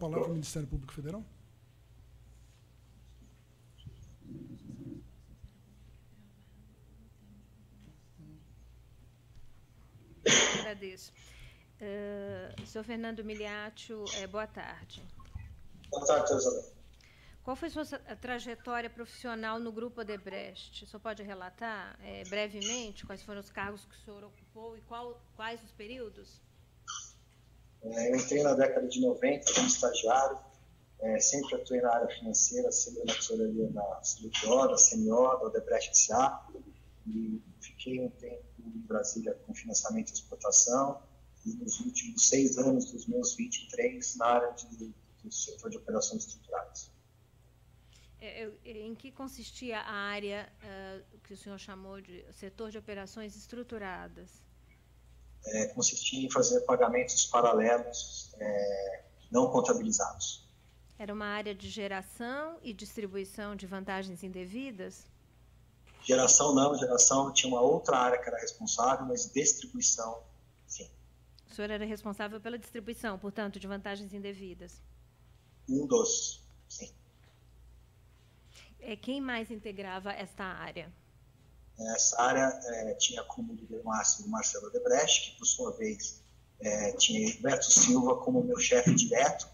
protocolar com o Ministério Público Federal? Agradeço. Senhor Fernando Miliaccio, boa tarde. Boa tarde, Isabel. Qual foi sua trajetória profissional no Grupo Odebrecht? O senhor pode relatar brevemente quais foram os cargos que o senhor ocupou e quais os períodos? Eu entrei na década de 90 como estagiário, sempre atuei na área financeira, sempre na tesouraria da CBPO, da CMO, da Odebrecht S.A. E fiquei um tempo em Brasília com financiamento e exportação, e nos últimos 6 anos dos meus 23 na área do setor de operações estruturadas. Em que consistia a área que o senhor chamou de setor de operações estruturadas? Consistia em fazer pagamentos paralelos não contabilizados. Era uma área de geração e distribuição de vantagens indevidas? Geração não, geração tinha uma outra área que era responsável, mas distribuição, sim. O senhor era responsável pela distribuição, portanto, de vantagens indevidas? Sim. Quem mais integrava esta área? Essa área tinha como líder máximo o Marcelo Odebrecht, que por sua vez tinha Roberto Silva como meu chefe direto,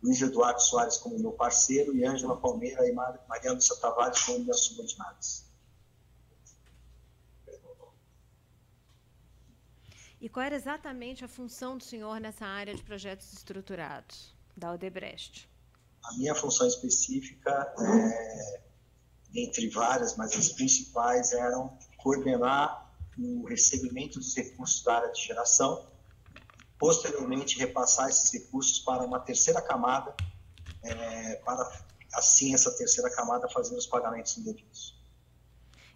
Luiz Eduardo Soares como meu parceiro e Ângela Palmeira e Maria Lúcia Tavares como minhas subordinadas. E qual era exatamente a função do senhor nessa área de projetos estruturados da Odebrecht? A minha função específica, entre várias, mas as principais eram coordenar o recebimento dos recursos da área de geração, posteriormente repassar esses recursos para uma terceira camada, para assim essa terceira camada fazer os pagamentos indevidos.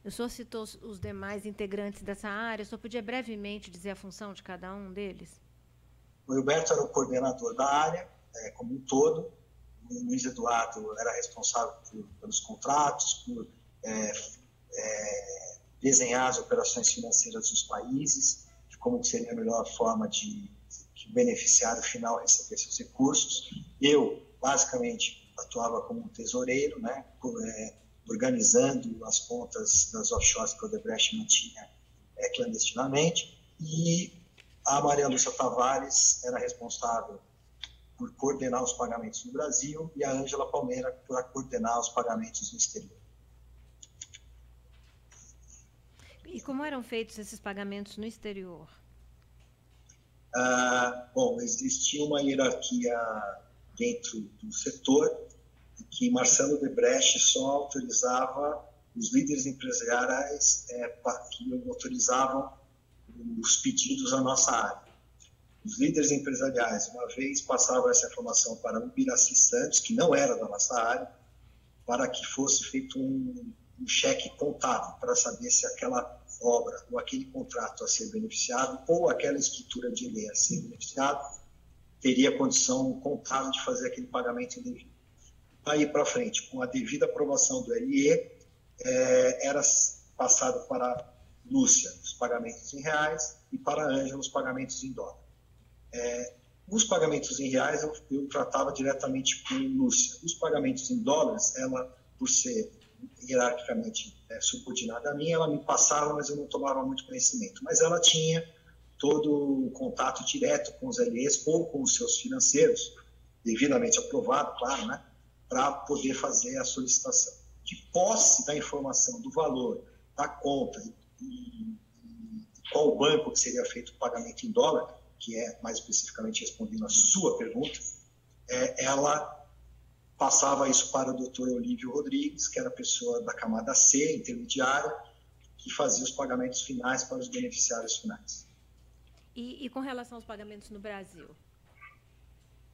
O senhor citou os demais integrantes dessa área, o senhor podia brevemente dizer a função de cada um deles? O Roberto era o coordenador da área, como um todo. O Luiz Eduardo era responsável pelos contratos, por desenhar as operações financeiras dos países, de como seria a melhor forma de que o beneficiário final recebesse os recursos. Eu, basicamente, atuava como tesoureiro, né, organizando as contas das offshores que o Odebrecht mantinha clandestinamente, e a Maria Lúcia Tavares era responsável por coordenar os pagamentos no Brasil e a Ângela Palmeira por coordenar os pagamentos no exterior. E como eram feitos esses pagamentos no exterior? Bom, existia uma hierarquia dentro do setor que Marcelo Odebrecht só autorizava os líderes empresariais que autorizavam os pedidos à nossa área. Os líderes empresariais, uma vez, passavam essa informação para o Biraci Santos, que não era da nossa área, para que fosse feito um cheque contábil, para saber se aquela obra, ou aquele contrato a ser beneficiado, ou aquela estrutura de lei a ser beneficiado, teria condição contábil de fazer aquele pagamento indevido. Daí para frente, com a devida aprovação do LE, era passado para Lúcia os pagamentos em reais e para a Ângela os pagamentos em dólar. Os pagamentos em reais eu tratava diretamente com Lúcia. Os pagamentos em dólares, ela, por ser hierarquicamente subordinada a mim, ela me passava, mas eu não tomava muito conhecimento. Mas ela tinha todo o contato direto com os LEs ou com os seus financeiros, devidamente aprovado, claro, né, para poder fazer a solicitação. De posse da informação do valor da conta e qual banco que seria feito o pagamento em dólar, que é mais especificamente respondendo a sua pergunta, ela passava isso para o Dr. Olívio Rodrigues, que era a pessoa da camada C, intermediária, que fazia os pagamentos finais para os beneficiários finais. E com relação aos pagamentos no Brasil?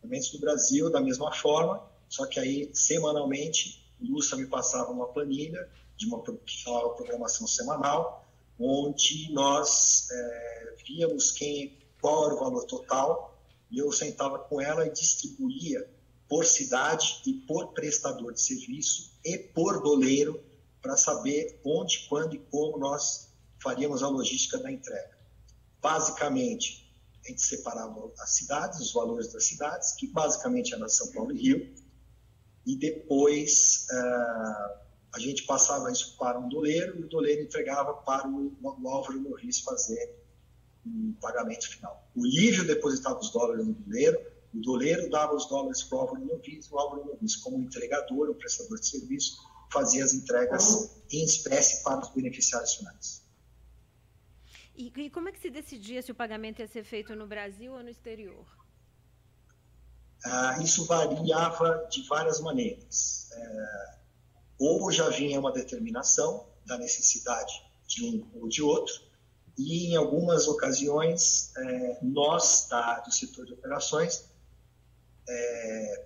Pagamentos no Brasil, da mesma forma, só que aí, semanalmente, Lúcia me passava uma planilha de uma que chamava programação semanal, onde nós víamos qual era o valor total, e eu sentava com ela e distribuía por cidade e por prestador de serviço e por doleiro para saber onde, quando e como nós faríamos a logística da entrega. Basicamente, a gente separava as cidades, os valores das cidades, que basicamente eram São Paulo e Rio, e depois a gente passava isso para um doleiro, e o doleiro entregava para o Álvaro Norris fazer um pagamento final. O Lívio depositava os dólares no doleiro, o doleiro dava os dólares para o Álvaro Norris, e o Álvaro Norris, como entregador, o prestador de serviço, fazia as entregas em espécie para os beneficiários finais. E como é que se decidia se o pagamento ia ser feito no Brasil ou no exterior? Isso variava de várias maneiras. Ou já vinha uma determinação da necessidade de um ou de outro, e em algumas ocasiões, nós, do setor de operações,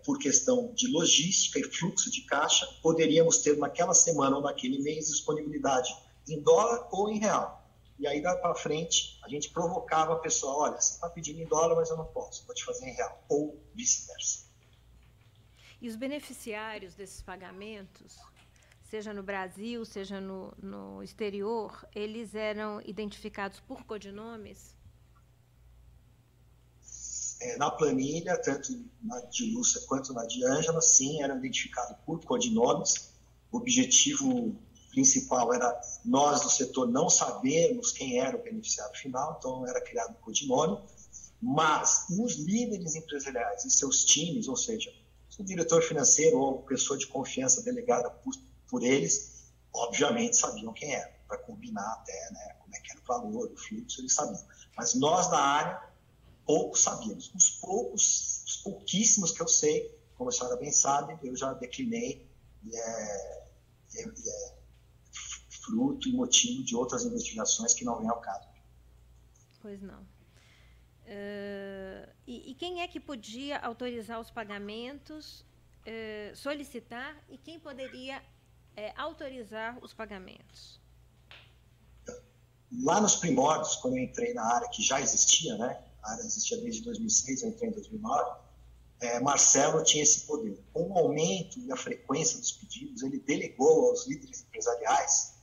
por questão de logística e fluxo de caixa, poderíamos ter naquela semana ou naquele mês disponibilidade em dólar ou em real. E aí, daí para frente, a gente provocava a pessoa, olha, você está pedindo em dólar, mas eu não posso, vou te fazer em real, ou vice-versa. E os beneficiários desses pagamentos, seja no Brasil, seja no exterior, eles eram identificados por codinomes? Na planilha, tanto na de Lúcia quanto na de Ângela, sim, eram identificados por codinomes. O objetivo principal era nós do setor não sabermos quem era o beneficiário final, então era criado um codinome, mas os líderes empresariais e seus times, ou seja, o diretor financeiro ou pessoa de confiança delegada por eles, obviamente sabiam quem era, para combinar até, né, como é que era o valor, o fluxo, eles sabiam. Mas nós da área, poucos sabíamos. Os pouquíssimos que eu sei, como a senhora bem sabe, eu já declinei, e é fruto e motivo de outras investigações que não vêm ao caso. Pois não. E quem é que podia autorizar os pagamentos, solicitar, e quem poderia autorizar os pagamentos? Lá nos primórdios, quando eu entrei na área que já existia, né? A área existia desde 2006, eu entrei em 2009, Marcelo tinha esse poder. Com o aumento e a frequência dos pedidos, ele delegou aos líderes empresariais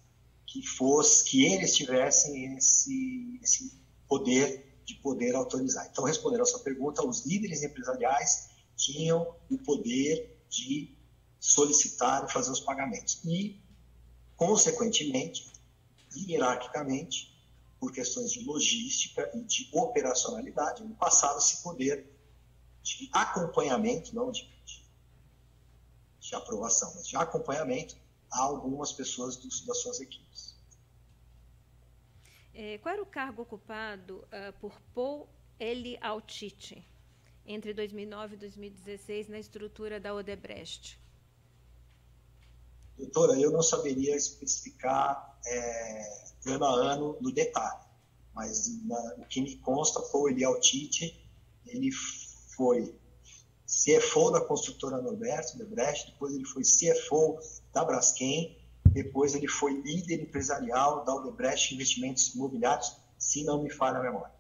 que eles tivessem esse poder de poder autorizar. Então, respondendo a sua pergunta, os líderes empresariais tinham o poder de solicitar e fazer os pagamentos. E, consequentemente, hierarquicamente, por questões de logística e de operacionalidade, ele passava esse poder de acompanhamento, não de aprovação, mas de acompanhamento a algumas pessoas das suas equipes. Qual era o cargo ocupado por Paul L. Altiti entre 2009 e 2016 na estrutura da Odebrecht? Doutora, eu não saberia especificar ano a ano no detalhe, mas o que me consta, Paul L. Altiti, ele foi CFO da construtora Norberto Odebrecht, depois ele foi CFO da Braskem, depois ele foi líder empresarial da Odebrecht Investimentos Imobiliários, se não me falha a memória.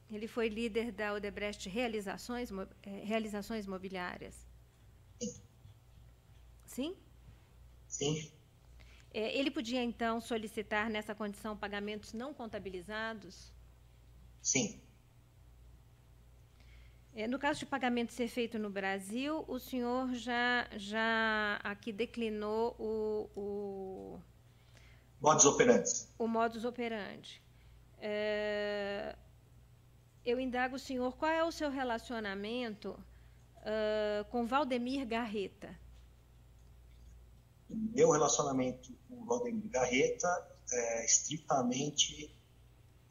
Ele foi líder da Odebrecht Realizações Imobiliárias? Sim. Sim? Sim. Ele podia, então, solicitar nessa condição pagamentos não contabilizados? Sim. No caso de pagamento ser feito no Brasil, o senhor já aqui declinou o modus operandi. O modus operandi. Eu indago o senhor, qual é o seu relacionamento com Valdemir Garreta? Meu relacionamento com o Valdemir Garreta é estritamente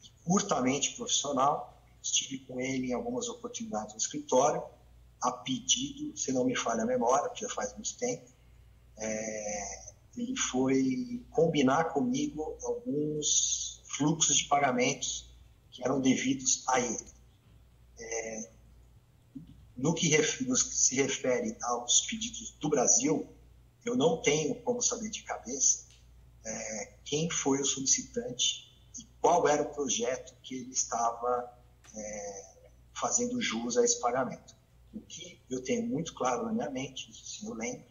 e curtamente profissional. Estive com ele em algumas oportunidades no escritório, a pedido, se não me falha a memória, porque já faz muito tempo, ele foi combinar comigo alguns fluxos de pagamentos que eram devidos a ele. No que se refere aos pedidos do Brasil, eu não tenho como saber de cabeça quem foi o solicitante e qual era o projeto que ele estava fazendo jus a esse pagamento. O que eu tenho muito claro na minha mente, se eu lembro,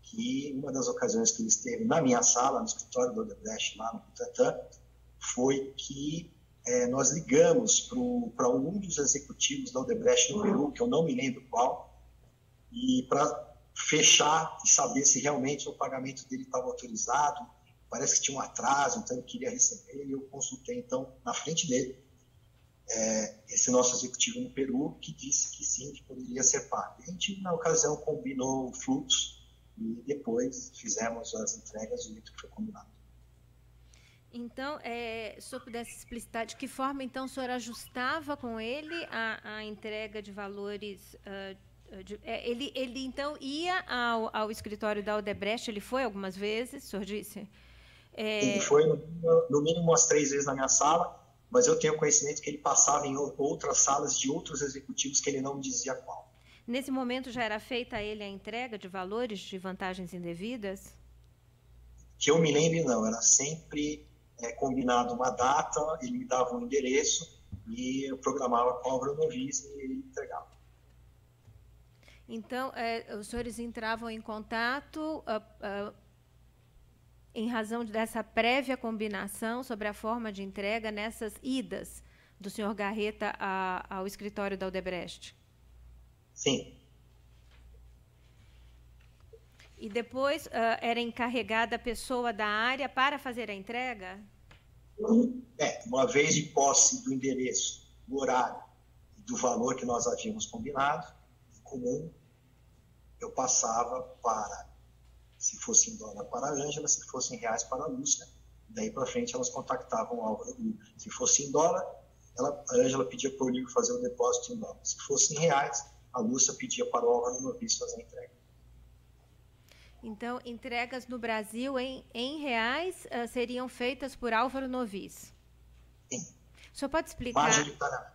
que uma das ocasiões que ele esteve na minha sala, no escritório do Odebrecht, lá no Butantã, foi que nós ligamos para um dos executivos da Odebrecht no Peru, que eu não me lembro qual, e para fechar e saber se realmente o pagamento dele estava autorizado. Parece que tinha um atraso, então ele queria receber, e eu consultei, então, na frente dele, esse nosso executivo no Peru, que disse que sim, que poderia ser pago. A gente, na ocasião, combinou o fluxo e depois fizemos as entregas do jeito que foi combinado. Então, se o senhor pudesse explicitar de que forma, então, o senhor ajustava com ele a entrega de valores... Ele, então, ia ao escritório da Odebrecht, ele foi algumas vezes, o senhor disse? Ele foi, no mínimo, umas 3 vezes na minha sala, mas eu tenho conhecimento que ele passava em outras salas de outros executivos que ele não me dizia qual. Nesse momento, já era feita a ele a entrega de valores de vantagens indevidas? Que eu me lembre, não. Era sempre... combinado uma data, ele me dava um endereço e eu programava com o Álvaro Novis e ele entregava. Então, os senhores entravam em contato em razão dessa prévia combinação sobre a forma de entrega nessas idas do senhor Garreta ao escritório da Odebrecht? Sim. E depois era encarregada a pessoa da área para fazer a entrega? Uma vez de posse do endereço, do horário e do valor que nós havíamos combinado, em comum, eu passava para, se fosse em dólar, para a Ângela, se fosse em reais, para a Lúcia. Daí para frente elas contactavam o Álvaro. Se fosse em dólar, a Ângela pedia para o Olívio fazer o depósito em dólar. Se fosse em reais, a Lúcia pedia para o Álvaro Novis fazer a entrega. Então, entregas no Brasil em reais seriam feitas por Álvaro Novis? Sim. O senhor pode explicar? Majoritariamente.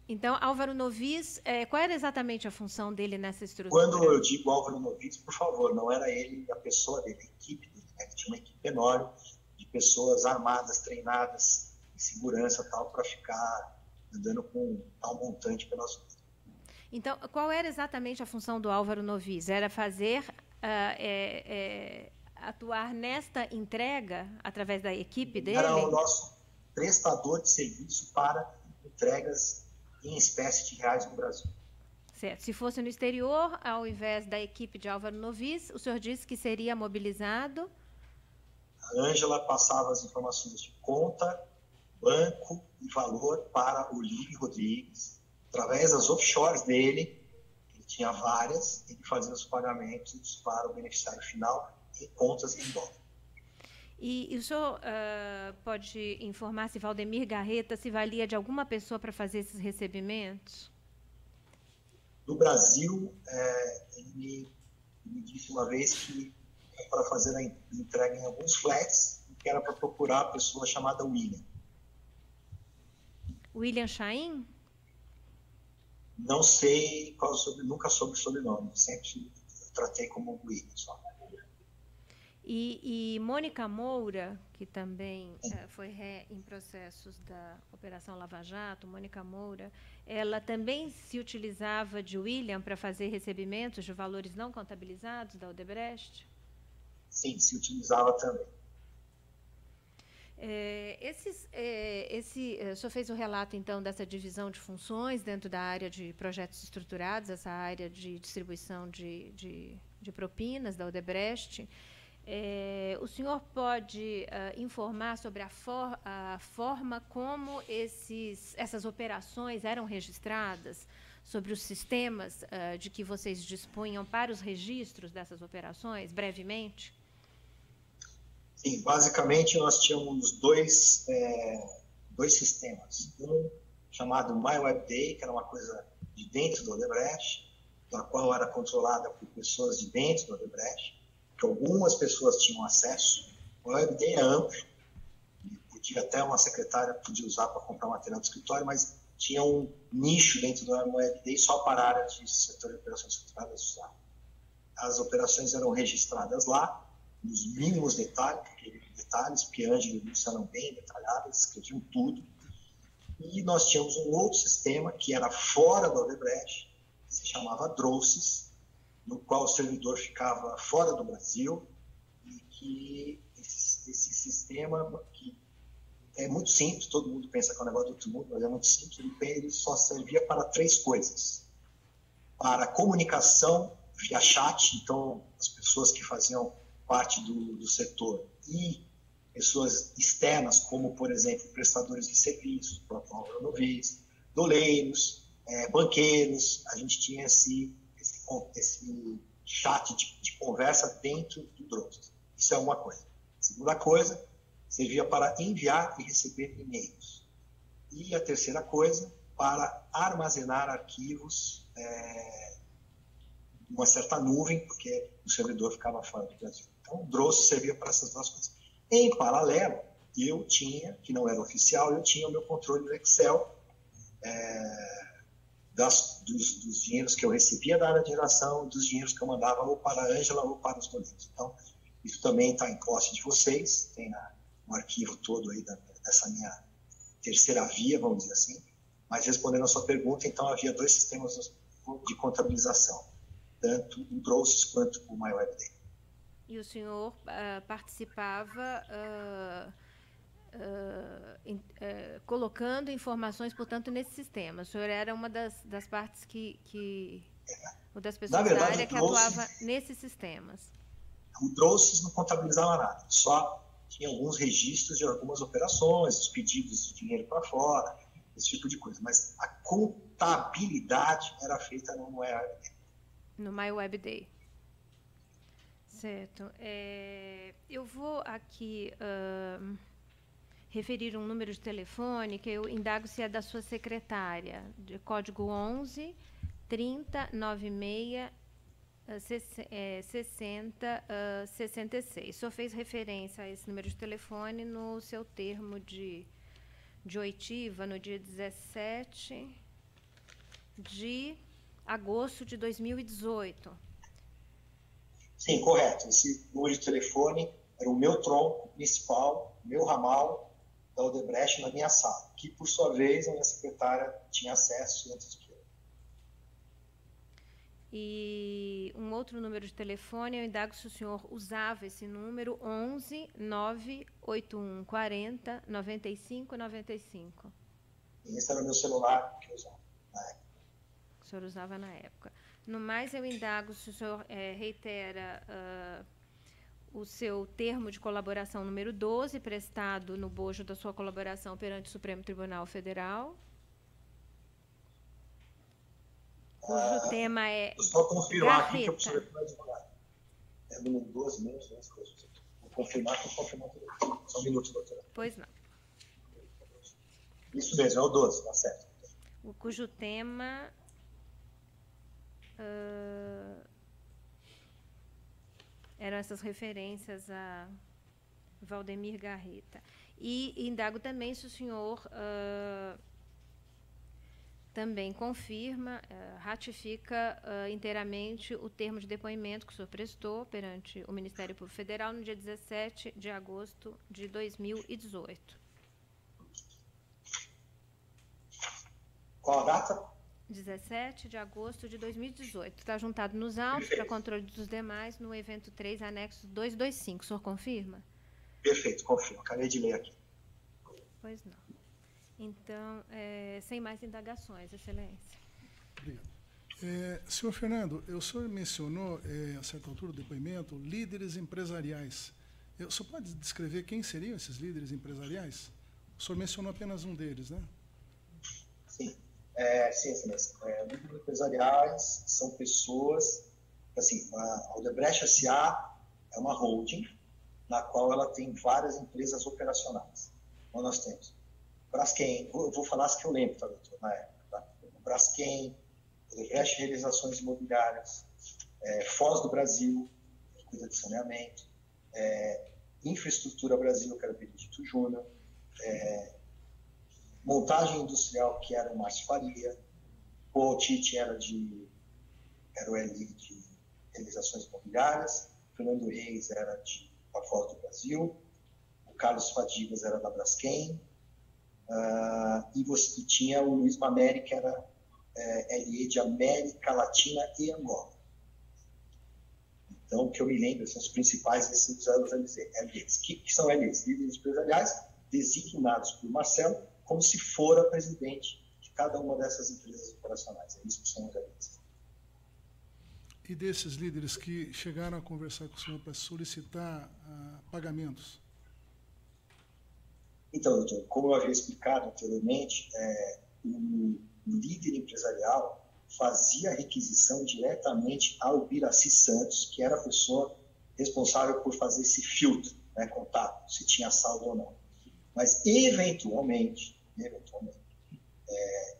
Então, Álvaro Novis, qual era exatamente a função dele nessa estrutura? Quando eu digo Álvaro Novis, por favor, não era ele a pessoa dele, a equipe dele. Ele tinha uma equipe enorme de pessoas armadas, treinadas, em segurança tal, para ficar andando com tal montante pelas ruas. Então, qual era exatamente a função do Álvaro Novis? Era fazer... atuar nesta entrega através da equipe dele? Era o nosso prestador de serviço para entregas em espécie de reais no Brasil. Certo. Se fosse no exterior, ao invés da equipe de Álvaro Novis, o senhor disse que seria mobilizado? A Ângela passava as informações de conta, banco e valor para o Olívio Rodrigues, através das offshores dele. Tinha várias, ele fazia os pagamentos para o beneficiário final em contas em dólar. E o senhor pode informar se Valdemir Garreta se valia de alguma pessoa para fazer esses recebimentos? No Brasil, ele me disse uma vez que era para fazer a entrega em alguns flats, que era para procurar a pessoa chamada William. William Chaim? Não sei qual nunca soube o sobrenome, sempre tratei como William só. E Mônica Moura, que também foi em processos da Operação Lava Jato, Mônica Moura, ela também se utilizava de William para fazer recebimentos de valores não contabilizados da Odebrecht? Sim, se utilizava também. O senhor fez o relato, então, dessa divisão de funções dentro da área de projetos estruturados, essa área de distribuição de propinas da Odebrecht. O senhor pode informar sobre a forma como essas operações eram registradas, sobre os sistemas de que vocês dispunham para os registros dessas operações, brevemente? Sim, basicamente nós tínhamos dois sistemas. Um chamado MyWebDay, que era uma coisa de dentro do Odebrecht, da qual era controlada por pessoas de dentro do Odebrecht, que algumas pessoas tinham acesso. O MyWebDay é amplo, podia até uma secretária podia usar para comprar material do escritório, mas tinha um nicho dentro do MyWebDay só para a área de setor de operações estruturadas. As operações eram registradas lá, nos mínimos detalhes, porque Ângela e Lúcia eram bem detalhadas, escreviam tudo. E nós tínhamos um outro sistema que era fora da Odebrecht, que se chamava Droces, no qual o servidor ficava fora do Brasil, e que esse sistema, que é muito simples, todo mundo pensa que é um negócio do outro mundo, mas é muito simples. Ele só servia para 3 coisas. Para comunicação via chat, então as pessoas que faziam parte do setor e pessoas externas, como, por exemplo, prestadores de serviços, promovidos, doleiros, banqueiros, a gente tinha esse chat de conversa dentro do Drops. Isso é uma coisa. Segunda coisa, servia para enviar e receber e-mails. E a terceira coisa, para armazenar arquivos em uma certa nuvem, porque o servidor ficava fora do Brasil. Então, o Drops servia para essas 2 coisas. Em paralelo, eu tinha, que não era oficial, eu tinha o meu controle do Excel dos dinheiros que eu recebia da área de geração, dos dinheiros que eu mandava ou para a Ângela ou para os doleiros. Então, isso também está em posse de vocês, tem um arquivo todo aí dessa minha terceira via, vamos dizer assim. Mas respondendo a sua pergunta, então havia 2 sistemas de contabilização, tanto o Drops quanto o MyWebDay. E o senhor participava colocando informações, portanto, nesse sistema. O senhor era uma das partes ou das pessoas da área que atuava nesses sistemas. O Drops não contabilizava nada, só tinha alguns registros de algumas operações, os pedidos de dinheiro para fora, esse tipo de coisa. Mas a contabilidade era feita no MyWebDay. No MyWebDay. Certo. Eu vou aqui referir um número de telefone que eu indago se é da sua secretária, de código 11 30 96 60 66. O senhor fez referência a esse número de telefone no seu termo de oitiva no dia 17 de agosto de 2018. Sim, correto. Esse número de telefone era o meu tronco principal, o meu ramal da Odebrecht na minha sala, que, por sua vez, a minha secretária tinha acesso antes que eu. E um outro número de telefone, eu indago se o senhor usava esse número, 11 981 40 95 95. Esse era o meu celular que eu usava na época. O senhor usava na época. No mais, eu indago se o senhor reitera o seu termo de colaboração número 12, prestado no bojo da sua colaboração perante o Supremo Tribunal Federal, cujo tema é só confirmar Garreta. Aqui que eu preciso de mais advogado. É o número 12 mesmo, as coisas. Vou confirmar tudo. Só um minuto, doutora. Pois não. Isso mesmo, é o 12, tá certo. Cujo tema eram essas referências a Valdemir Garreta. E indago também se o senhor também confirma, ratifica inteiramente o termo de depoimento que o senhor prestou perante o Ministério Público Federal no dia 17 de agosto de 2018. Qual a data? 17 de agosto de 2018. Está juntado nos autos para controle dos demais no evento 3, anexo 225. O senhor confirma? Perfeito, confirmo. Acabei de ler aqui. Pois não. Então, sem mais indagações, Excelência. Obrigado. Senhor Fernando, o senhor mencionou, a certa altura do depoimento, líderes empresariais. O senhor pode descrever quem seriam esses líderes empresariais? O senhor mencionou apenas um deles, né? Sim. Sim, Excelência. Líderes empresariais são pessoas... Assim, a Odebrecht S.A. é uma holding na qual ela tem várias empresas operacionais. Então, nós temos Braskem, eu vou falar as que eu lembro, tá, doutor, na época, tá? Braskem, Odebrecht Realizações Imobiliárias, Foz do Brasil, que cuida de saneamento, Infraestrutura Brasil, que era o Benedito Júnior, Montagem Industrial, que era o Márcio Faria, o Tite era o LI de Realizações Imobiliárias, Fernando Reis era de Foz do Brasil, o Carlos Fadigas era da Braskem, e tinha o Luiz Mameri, que era LE de América Latina e Angola. Então, o que eu me lembro são os principais desses LEs. Que são LEs? Líderes empresariais, designados por Marcelo como se fora presidente de cada uma dessas empresas operacionais. É isso que são organizadas. E desses líderes que chegaram a conversar com o senhor para solicitar pagamentos? Então, doutor, como eu havia explicado anteriormente, o líder empresarial fazia a requisição diretamente ao Biraci Santos, que era a pessoa responsável por fazer esse filtro, né, contato, se tinha saldo ou não. Mas, eventualmente,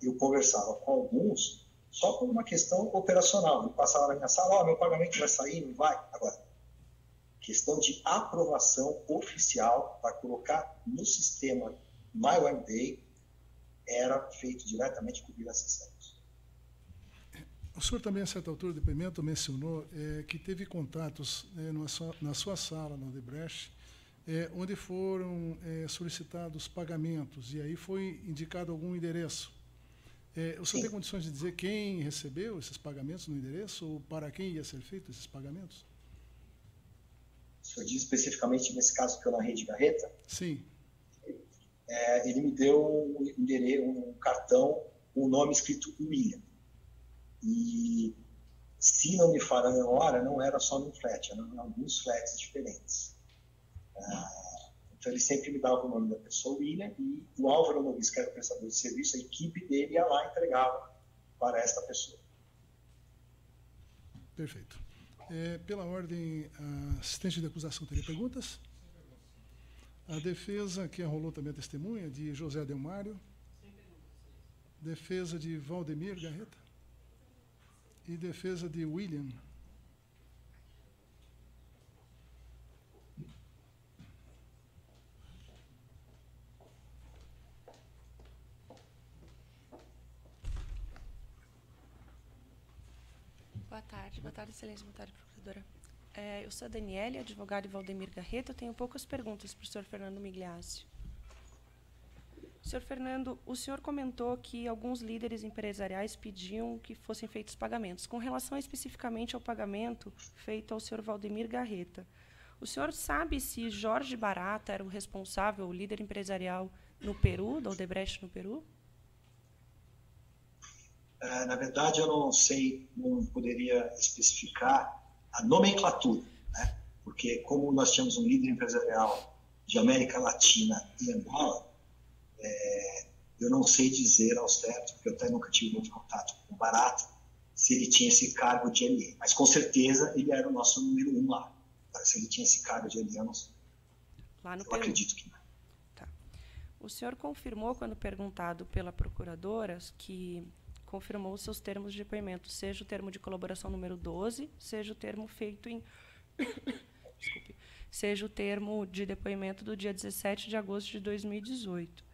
eu conversava com alguns só por uma questão operacional. Ele passava na minha sala, meu pagamento vai sair, não vai? Agora, questão de aprovação oficial para colocar no sistema MyOneDay era feito diretamente com o Biraci Santos. O senhor também, a certa altura do depoimento, mencionou que teve contatos na sua sala, na Odebrecht, onde foram solicitados pagamentos, e aí foi indicado algum endereço. O senhor tem condições de dizer quem recebeu esses pagamentos no endereço, ou para quem ia ser feito esses pagamentos? O senhor diz especificamente nesse caso que eu narrei de Garreta? Sim. Ele me deu um cartão com o nome escrito William. E, se não me falha a memória, não era só num flat, eram alguns flats diferentes. Então, ele sempre me dava o nome da pessoa, William, e o Álvaro Novis, que era o prestador de serviço, a equipe dele ia lá e entregava para esta pessoa. Perfeito. Pela ordem, a assistente de acusação teria perguntas? A defesa, que arrolou também a testemunha, de José Delmário. Defesa de Valdemir Garreta. E defesa de William. Boa tarde, excelência, boa tarde, procuradora. Eu sou a Daniele, advogada de Valdemir Garreta. Eu tenho poucas perguntas para o senhor Fernando Migliaccio. Senhor Fernando, o senhor comentou que alguns líderes empresariais pediam que fossem feitos pagamentos. Com relação especificamente ao pagamento feito ao senhor Valdemir Garreta, o senhor sabe se Jorge Barata era o responsável, o líder empresarial no Peru, da Odebrecht no Peru? Na verdade, eu não sei, não poderia especificar a nomenclatura, né? Porque como nós tínhamos um líder empresarial de América Latina e Angola, eu não sei dizer ao certo, porque eu até nunca tive muito contato com o Barata, se ele tinha esse cargo de LE. Mas, com certeza, ele era o nosso número 1 lá. Agora, se ele tinha esse cargo de LE, eu não sei. Lá no eu Peru. Acredito que não. Tá. O senhor confirmou, quando perguntado pela procuradora, que confirmou os seus termos de depoimento, seja o termo de colaboração número 12, seja o termo feito em... Desculpe. Seja o termo de depoimento do dia 17 de agosto de 2018.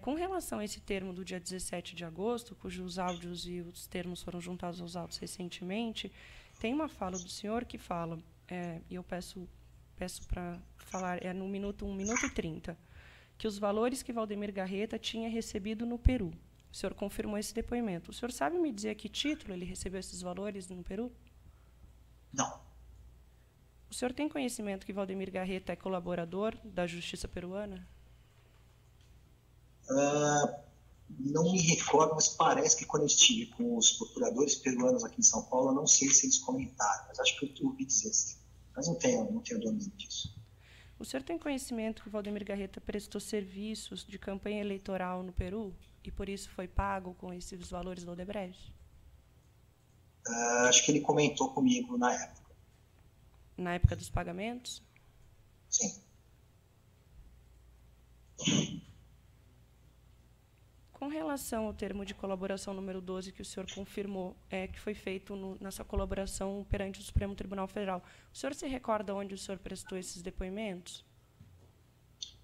Com relação a esse termo do dia 17 de agosto, cujos áudios e os termos foram juntados aos autos recentemente, tem uma fala do senhor que fala, e eu peço para falar, no minuto 1 minuto e 30, que os valores que Valdemir Garreta tinha recebido no Peru. O senhor confirmou esse depoimento. O senhor sabe me dizer a que título ele recebeu esses valores no Peru? Não. O senhor tem conhecimento que Valdemir Garreta é colaborador da Justiça Peruana? Não me recordo, mas parece que quando eu estive com os procuradores peruanos aqui em São Paulo, eu não sei se eles comentaram, mas acho que eu ouvi dizer assim. Mas não tenho domínio disso. O senhor tem conhecimento que Valdemir Garreta prestou serviços de campanha eleitoral no Peru e por isso foi pago com esses valores do Odebrecht? Acho que ele comentou comigo na época. Na época dos pagamentos? Sim. Com relação ao termo de colaboração número 12, que o senhor confirmou que foi feito nessa colaboração perante o Supremo Tribunal Federal, o senhor se recorda onde o senhor prestou esses depoimentos?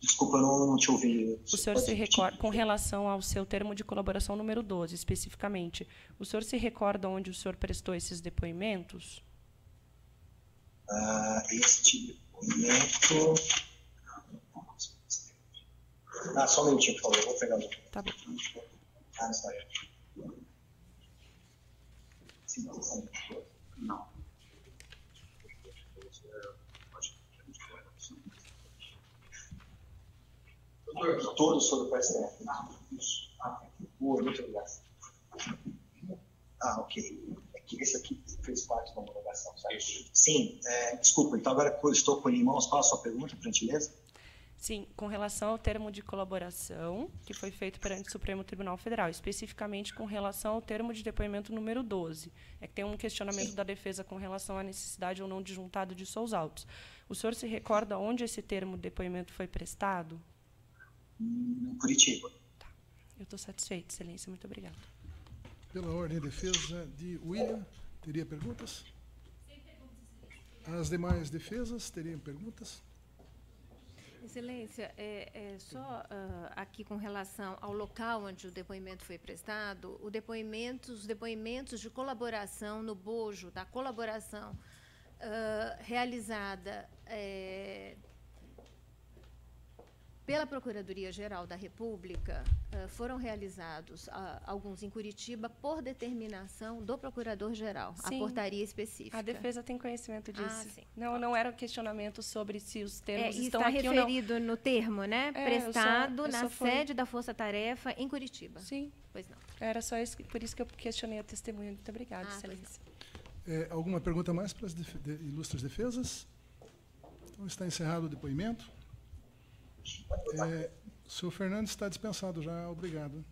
Desculpa, eu não te ouvi. O senhor se recorda, com relação ao seu termo de colaboração número 12, especificamente, o senhor se recorda onde o senhor prestou esses depoimentos? Este depoimento... só um minutinho, por favor, eu vou pegar o... Tá bom. Não. Todo sobre o PSDF. Isso. Boa, muito obrigado. Ok. É que esse aqui fez parte da homologação, certo? Sim, desculpa. Então, agora que eu estou com ele em mãos, qual a sua pergunta, por gentileza? Sim, com relação ao termo de colaboração que foi feito perante o Supremo Tribunal Federal, especificamente com relação ao termo de depoimento número 12. É que tem um questionamento da defesa com relação à necessidade ou não de juntado de seus autos. O senhor se recorda onde esse termo de depoimento foi prestado? Em Curitiba. Tá. Eu estou satisfeita, Excelência. Muito obrigada. Pela ordem de defesa de William, teria perguntas? Sem perguntas. As demais defesas teriam perguntas? Excelência, só aqui com relação ao local onde o depoimento foi prestado, os depoimentos de colaboração no bojo da colaboração realizada pela Procuradoria-Geral da República, foram realizados alguns em Curitiba por determinação do Procurador-Geral, a portaria específica. A defesa tem conhecimento disso. Sim. Não era um questionamento sobre se os termos estão está aqui referido ou não. no termo, né? Prestado eu na só sede da Força Tarefa em Curitiba. Sim. Pois não. Era só isso, por isso que eu questionei a testemunha. Muito obrigada, Excelência. Alguma pergunta mais para as ilustres defesas? Então, está encerrado o depoimento. O senhor Fernandes está dispensado já. Obrigado.